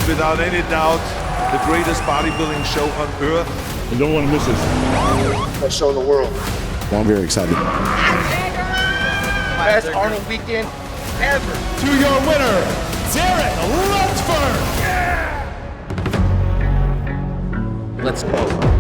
without any doubt, the greatest bodybuilding show on earth. You don't want to miss this. Best show in the world. Well, I'm very excited. Best Arnold weekend ever. To your winner, Derek Lunsford. Let's go.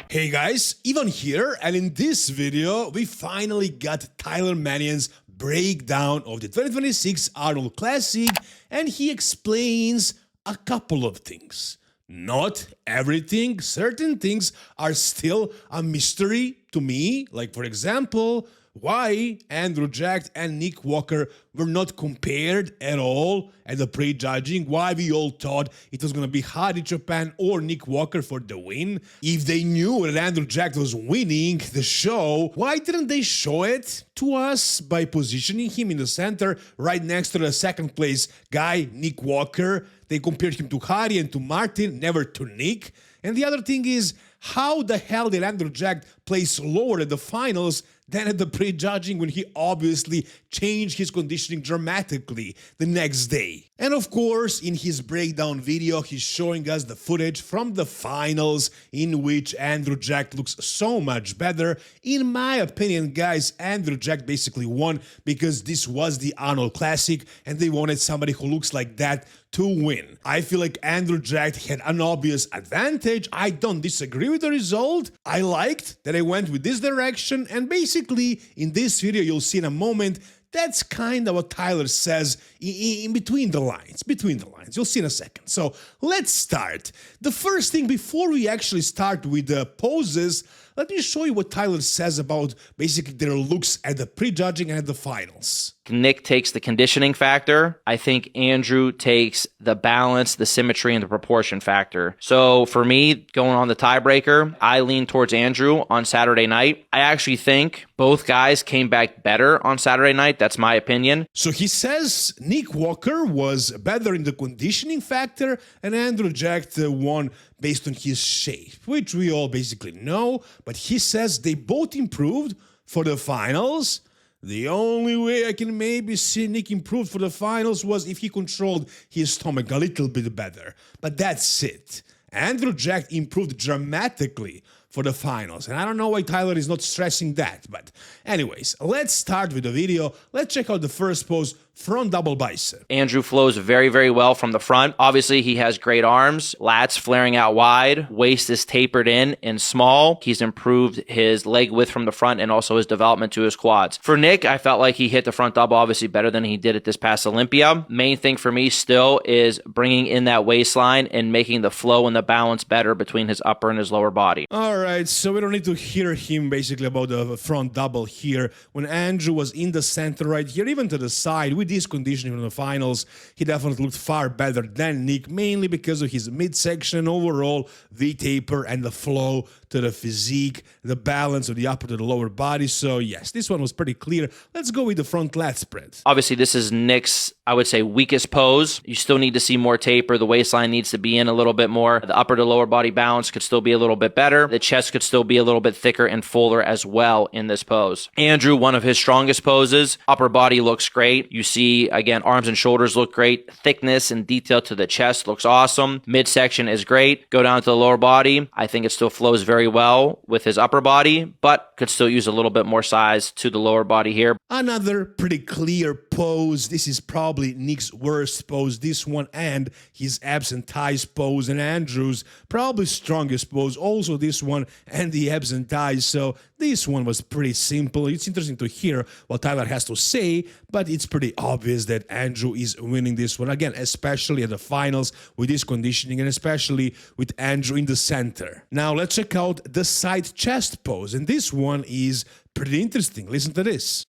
Hey guys, Ivan here, and in this video, we finally got Tyler Manion's breakdown of the 2026 Arnold Classic, and he explains a couple of things. Not everything, certain things are still a mystery to me, like for example, why Andrew Jack and Nick Walker were not compared at all at the pre-judging, why we all thought it was going to be Hadi Choopan or Nick Walker for the win. If they knew that Andrew Jack was winning the show, why didn't they show it to us by positioning him in the center right next to the second place guy, Nick Walker? They compared him to Hadi and to Martin, never to Nick. And the other thing is, how the hell did Andrew Jack place lower at the finals than at the pre-judging when he obviously changed his conditioning dramatically the next day? And of course, in his breakdown video, he's showing us the footage from the finals in which Andrew Jack looks so much better. In my opinion, guys, Andrew Jack basically won because this was the Arnold Classic and they wanted somebody who looks like that to win. I feel like Andrew Jack had an obvious advantage. I don't disagree with the result. I liked that I went with this direction, and basically in this video you'll see in a moment that's kind of what Tyler says in between the lines. You'll see in a second. So let's start. The first thing, before we actually start with the poses, let me show you what Tyler says about basically their looks at the pre-judging and at the finals. Nick takes the conditioning factor. I think Andrew takes the balance, the symmetry, and the proportion factor. So for me, going on the tiebreaker, I lean towards Andrew on Saturday night. I actually think both guys came back better on Saturday night. That's my opinion. So he says Nick Walker was better in the conditioning factor and Andrew Jack won based on his shape, which we all basically know. But he says they both improved for the finals. The only way I can maybe see Nick improve for the finals was if he controlled his stomach a little bit better. But that's it. Andrew Jack improved dramatically for the finals. And I don't know why Tyler is not stressing that. But anyways, let's start with the video. Let's check out the first pose, front double bicep. Andrew flows very, very well from the front. Obviously, he has great arms, lats flaring out wide, waist is tapered in and small. He's improved his leg width from the front and also his development to his quads. For Nick, I felt like he hit the front double obviously better than he did at this past Olympia. Main thing for me still is bringing in that waistline and making the flow and the balance better between his upper and his lower body. All right, so we don't need to hear him basically about the front double here. When Andrew was in the center right here, even to the side, with this conditioning in the finals, he definitely looked far better than Nick, mainly because of his midsection overall, V-taper, and the flow to the physique, the balance of the upper to the lower body. So yes, this one was pretty clear. Let's go with the front lat spread. Obviously, this is Nick's, I would say, weakest pose. You still need to see more taper. The waistline needs to be in a little bit more. The upper to lower body balance could still be a little bit better. The chest could still be a little bit thicker and fuller as well in this pose. Andrew, one of his strongest poses. Upper body looks great. You see, again, arms and shoulders look great. Thickness and detail to the chest looks awesome. Midsection is great. Go down to the lower body. I think it still flows very well with his upper body, but could still use a little bit more size to the lower body here. Another pretty clear pose. This is probably Nick's worst pose, this one, and his abs and thighs pose, and Andrew's probably strongest pose, also this one, and the abs and thighs. So this one was pretty simple. It's interesting to hear what Tyler has to say, but it's pretty obvious that Andrew is winning this one, again, especially at the finals with this conditioning, and especially with Andrew in the center. Now let's check out the side chest pose, and this one is pretty interesting. Listen to this.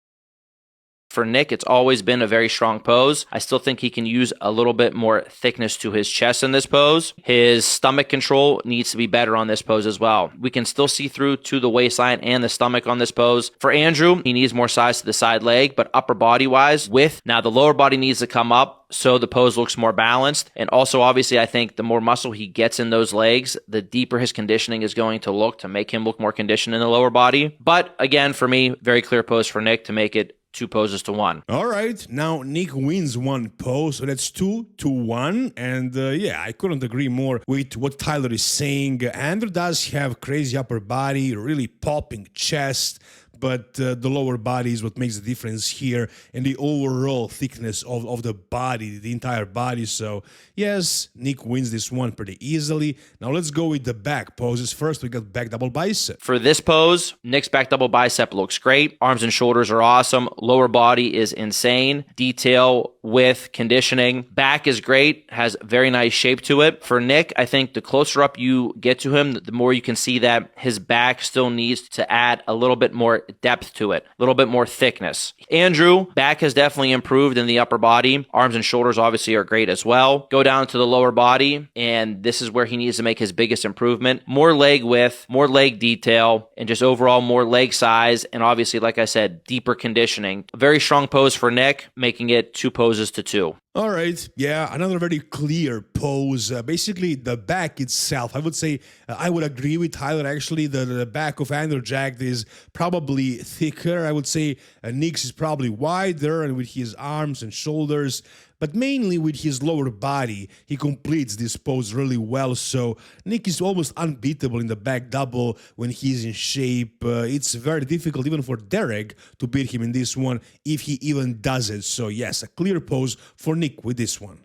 For Nick, it's always been a very strong pose. I still think he can use a little bit more thickness to his chest in this pose. His stomach control needs to be better on this pose as well. We can still see through to the waistline and the stomach on this pose. For Andrew, he needs more size to the side leg, but upper body wise, now the lower body needs to come up so the pose looks more balanced. And also, obviously, I think the more muscle he gets in those legs, the deeper his conditioning is going to look to make him look more conditioned in the lower body. But again, for me, very clear pose for Nick to make it 2 poses to 1. All right, now Nick wins 1 pose, so that's 2-1. And yeah, I couldn't agree more with what Tyler is saying. Andrew does have crazy upper body, really popping chest, but the lower body is what makes the difference here, and the overall thickness of the body, the entire body. So yes, Nick wins this one pretty easily. Now let's go with the back poses. First, we got back double bicep. For this pose, Nick's back double bicep looks great. Arms and shoulders are awesome. Lower body is insane. Detail, width, conditioning. Back is great, has very nice shape to it. For Nick, I think the closer up you get to him, the more you can see that his back still needs to add a little bit more depth to it, a little bit more thickness. Andrew, back has definitely improved in the upper body. Arms and shoulders obviously are great as well. Go down to the lower body, and this is where he needs to make his biggest improvement. More leg width, more leg detail, and just overall more leg size, and obviously, like I said, deeper conditioning. A very strong pose for Nick, making it 2 poses to 2. All right, yeah, another very clear pose. Basically, the back itself, I would say, I would agree with Tyler, actually. The back of Andrew Jack is probably thicker. I would say Nick's is probably wider, and with his arms and shoulders, but mainly with his lower body, he completes this pose really well. So Nick is almost unbeatable in the back double when he's in shape. It's very difficult even for Derek to beat him in this one if he even does it. So yes, a clear pose for Nick with this one.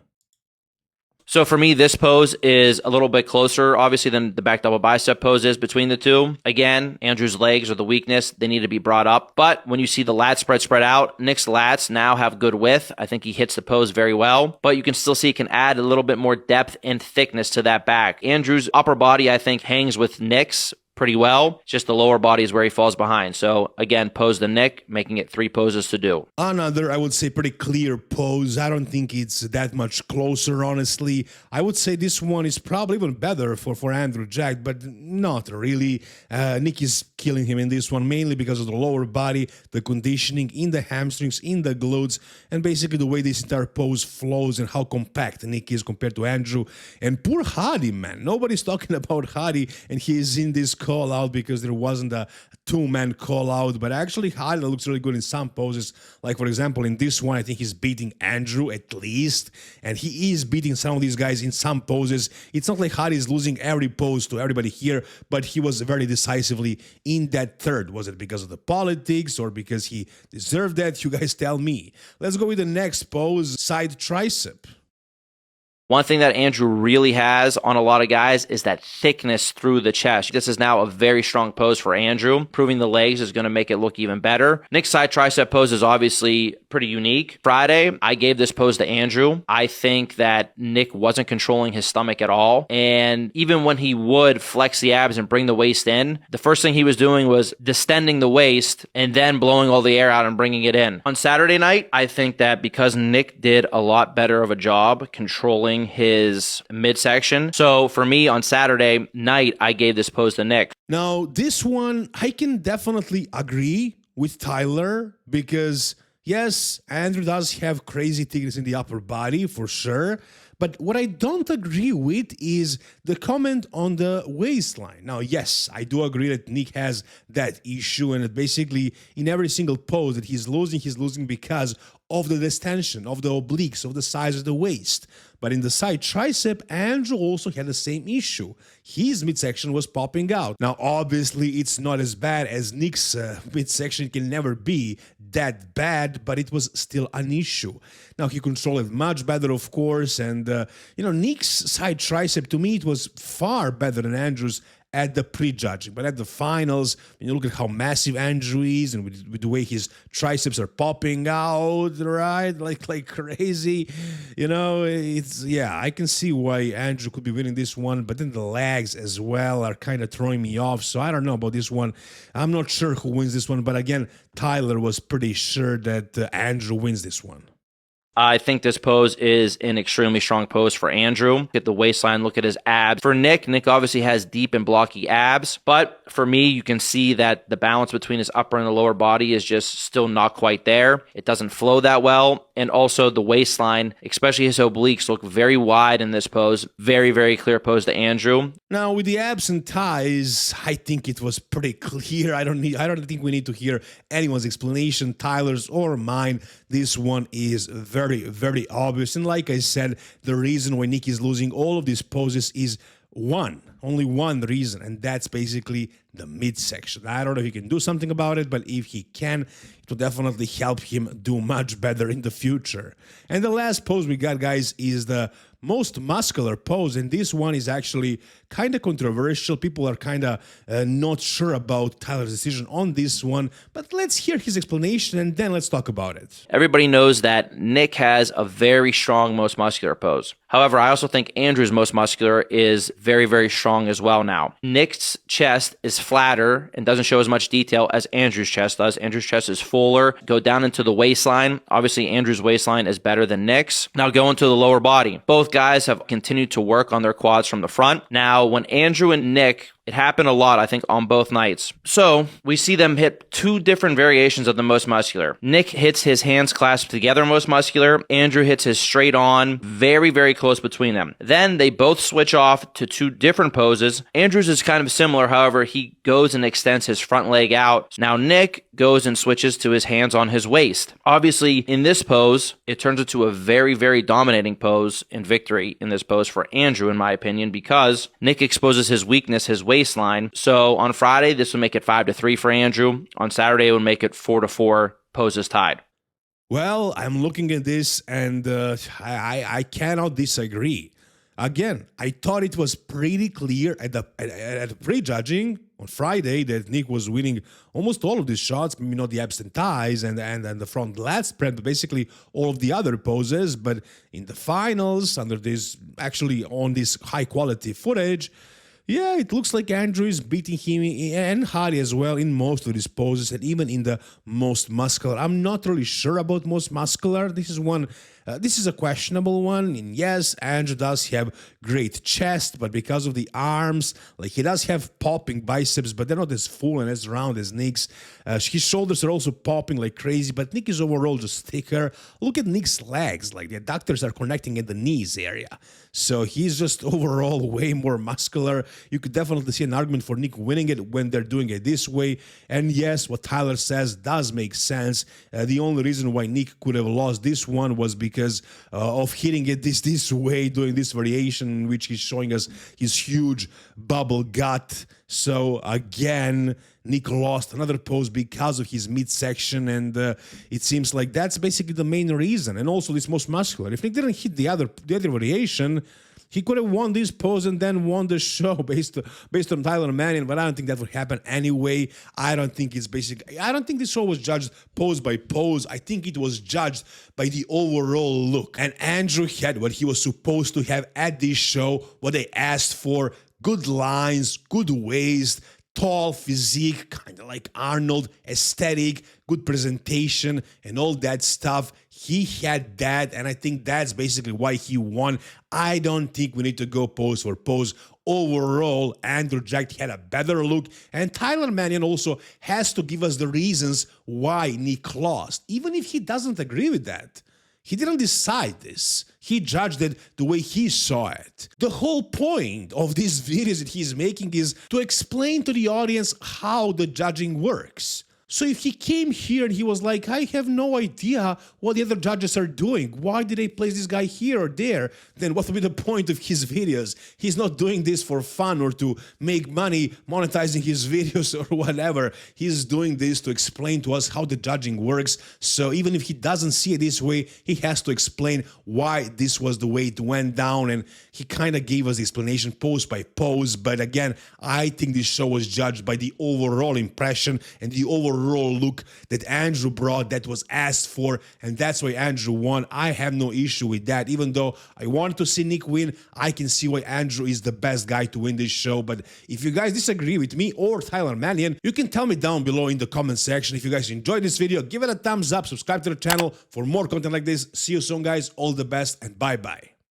So for me, this pose is a little bit closer, obviously, than the back double bicep pose is between the two. Again, Andrew's legs are the weakness. They need to be brought up. But when you see the lat spread out, Nick's lats now have good width. I think he hits the pose very well. But you can still see he can add a little bit more depth and thickness to that back. Andrew's upper body, I think, hangs with Nick's pretty well. It's just the lower body is where he falls behind. So again, pose the Nick, making it 3 poses to do. Another, I would say, pretty clear pose. I don't think it's that much closer, honestly. I would say this one is probably even better for Andrew Jack, but not really. Nick is killing him in this one, mainly because of the lower body, the conditioning in the hamstrings, in the glutes, and basically the way this entire pose flows and how compact Nick is compared to Andrew. And poor Hadi, man. Nobody's talking about Hadi, and he is in this call out because there wasn't a 2-man call out, but actually Hadi looks really good in some poses. Like for example, in this one, I think he's beating Andrew at least, and he is beating some of these guys in some poses. It's not like Hadi is losing every pose to everybody here, but he was very decisively in that third. Was it because of the politics or because he deserved that? You guys tell me. Let's go with the next pose, side tricep. One thing that Andrew really has on a lot of guys is that thickness through the chest. This is now a very strong pose for Andrew. Proving the legs is going to make it look even better. Nick's side tricep pose is obviously pretty unique. Friday, I gave this pose to Andrew. I think that Nick wasn't controlling his stomach at all. And even when he would flex the abs and bring the waist in, the first thing he was doing was distending the waist and then blowing all the air out and bringing it in. On Saturday night, I think that because Nick did a lot better of a job controlling his midsection. So for me on Saturday night, I gave this pose to Nick. Now, this one, I can definitely agree with Tyler because, yes, Andrew does have crazy thickness in the upper body for sure. But what I don't agree with is the comment on the waistline. Now, yes, I do agree that Nick has that issue, and that basically in every single pose that he's losing because of the distension, of the obliques, of the size of the waist. But in the side tricep, Andrew also had the same issue. His midsection was popping out. Now, obviously, it's not as bad as Nick's midsection. It can never be that bad, but it was still an issue. Now, he controlled it much better, of course, and, Nick's side tricep, to me, it was far better than Andrew's at the prejudging. But at the finals, when you look at how massive Andrew is and with the way his triceps are popping out, right, like crazy, I can see why Andrew could be winning this one. But then the legs as well are kind of throwing me off. So I don't know about this one. I'm not sure who wins this one. But again, Tyler was pretty sure that Andrew wins this one. I think this pose is an extremely strong pose for Andrew. Look at the waistline, look at his abs. For Nick obviously has deep and blocky abs, but for me, you can see that the balance between his upper and the lower body is just still not quite there. It doesn't flow that well, and also the waistline, especially his obliques, look very wide in this pose. Very, very clear pose to Andrew. Now, with the abs and thighs, I think it was pretty clear. I don't think we need to hear anyone's explanation, Tyler's or mine. This one is very, very obvious. And like I said, the reason why Nick is losing all of these poses is only one reason, and that's basically the midsection. I don't know if he can do something about it, but if he can, it will definitely help him do much better in the future. And the last pose we got, guys, is the most muscular pose, and this one is actually kind of controversial. People are kind of not sure about Tyler's decision on this one, but let's hear his explanation and then let's talk about it. Everybody knows that Nick has a very strong most muscular pose. However, I also think Andrew's most muscular is very, very strong as well now. Nick's chest is flatter and doesn't show as much detail as Andrew's chest does. Andrew's chest is fuller. Go down into the waistline. Obviously, Andrew's waistline is better than Nick's. Now go into the lower body. Both guys have continued to work on their quads from the front. Now, when Andrew and Nick, it happened a lot, I think, on both nights. So we see them hit two different variations of the most muscular. Nick hits his hands clasped together most muscular. Andrew hits his straight on, very, very close between them. Then they both switch off to two different poses. Andrew's is kind of similar. However, he goes and extends his front leg out. Now Nick goes and switches to his hands on his waist. Obviously, in this pose, it turns into a very, very dominating pose and victory in this pose for Andrew, in my opinion, because Nick exposes his weakness, his waistline. So on Friday, this would make it 5-3 for Andrew. On Saturday, it would make it 4-4, poses tied. Well, I'm looking at this and I cannot disagree. Again, I thought it was pretty clear at the prejudging on Friday that Nick was winning almost all of these shots, maybe not the abs and thighs and the front lat spread, but basically all of the other poses. But in the finals, under this, actually on this high quality footage, yeah, it looks like Andrew is beating him and Hardy as well in most of these poses and even in the most muscular. I'm not really sure about most muscular. This is a questionable one. And yes, Andrew does have great chest, but because of the arms, like he does have popping biceps, but they're not as full and as round as Nick's. His shoulders are also popping like crazy, but Nick is overall just thicker. Look at Nick's legs, like the adductors are connecting at the knees area. So he's just overall way more muscular. You could definitely see an argument for Nick winning it when they're doing it this way. And yes, what Tyler says does make sense. The only reason why Nick could have lost this one was because of hitting it this way, doing this variation in which he's showing us his huge bubble gut. So again, Nick lost another pose because of his midsection, and it seems like that's basically the main reason. And also this most muscular. If Nick didn't hit the other variation, he could have won this pose and then won the show based on Tyler Manion, but I don't think that would happen anyway. I don't think this show was judged pose by pose. I think it was judged by the overall look. And Andrew had what he was supposed to have at this show, what they asked for: good lines, good waist, tall physique, kind of like Arnold, aesthetic, good presentation, and all that stuff. He had that, and I think that's basically why he won. I don't think we need to go pose for pose. Overall, Andrew Jack had a better look, and Tyler Manion also has to give us the reasons why Nick lost, even if he doesn't agree with that. He didn't decide this. He judged it the way he saw it. The whole point of these videos that he's making is to explain to the audience how the judging works. So if he came here and he was like, I have no idea what the other judges are doing, why did they place this guy here or there, then what would be the point of his videos? He's not doing this for fun or to make money monetizing his videos or whatever. He's doing this to explain to us how the judging works. So even if he doesn't see it this way, he has to explain why this was the way it went down, and he kind of gave us the explanation post by post. But again, I think this show was judged by the overall impression and the overall look that Andrew brought, that was asked for, and that's why Andrew won. I have no issue with that. Even though I wanted to see Nick win, I can see why Andrew is the best guy to win this show. But if you guys disagree with me or Tyler Manion, you can tell me down below in the comment section. If you guys enjoyed this video, give it a thumbs up, subscribe to the channel for more content like this. See you soon, guys. All the best, and bye-bye.